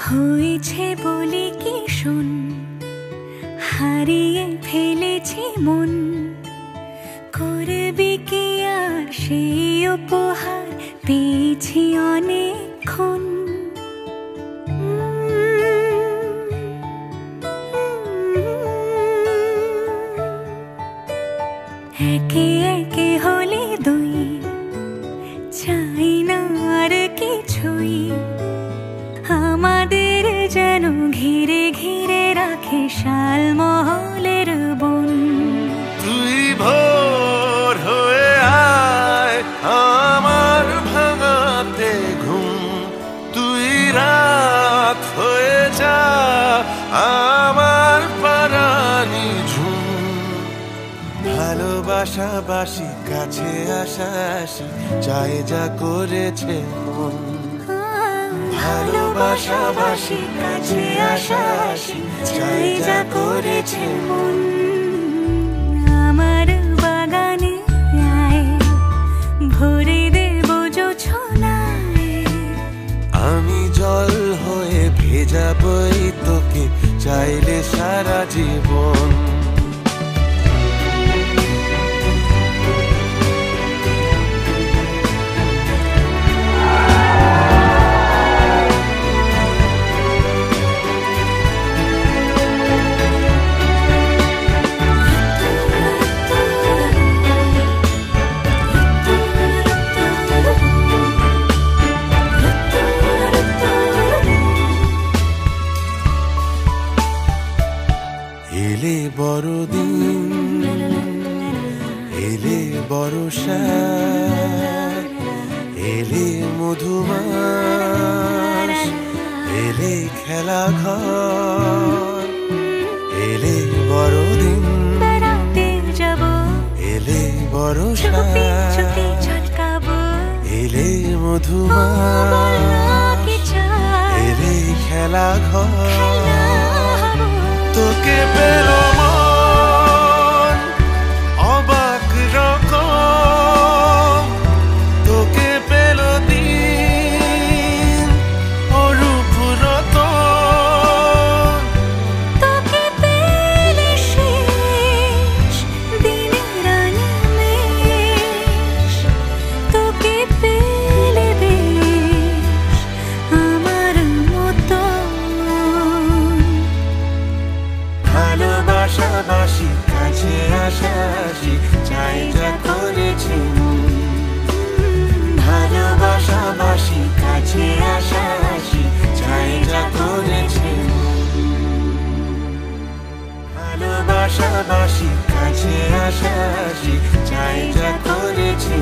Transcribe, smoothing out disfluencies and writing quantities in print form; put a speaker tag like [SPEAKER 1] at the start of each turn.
[SPEAKER 1] হয়েছে বলে কি শোন, হারিয়ে ফেলেছি মন। করবি কি আর সেই উপহার, পেয়েছি অনেকক্ষণ। একে একে হলে দুই, চাই না আর কিছুই। আমাদের যেন ঘিরে ঘিরে রাখে শালমহলের বন।
[SPEAKER 2] তুই ভোর হয়ে আয় আমার ভাঙাতে ঘুম, তুই রাত হয়ে যা আমার পারানি ঝুম। ভালোবাসাবাসি কাছে আসাসি চাই যা করেছে মন।
[SPEAKER 1] ভালোবাসাবাসি কাছে আসাসি চাই যা করেছে মন। আমার বাগানে আয়, ভরে দেব জোছনায়।
[SPEAKER 2] আমি জল হয়ে ভেজাবই তোকে চাইলে সারা জীবন। এলে বড়দিন, এলে বর্ষা, এলে মধুমাস, এলে খেলা ঘর। এলে বড়দিন,
[SPEAKER 1] বেড়াতে যাব,
[SPEAKER 2] এলে বর্ষা,
[SPEAKER 1] চুপি চুপি ঝলকাবো।
[SPEAKER 2] এলে মধুমাস, এলে খেলা ঘর। তোকে পেল মন অবাক রকম, তোকে পেল দিন অরূপ রতন।
[SPEAKER 1] তোকে পেলে শেষ দিনের আনিমেষ, তোকে পেলে বেশ আমার মতো।
[SPEAKER 2] ভালোবাসাবাসি কাছে আসাসি চাই যা করেছি মন। ভালোবাসাবাসি কাছে আসাসি চাই যা করেছি মন। ভালোবাসাবাসি কাছে আসাসি চাই যা করেছি।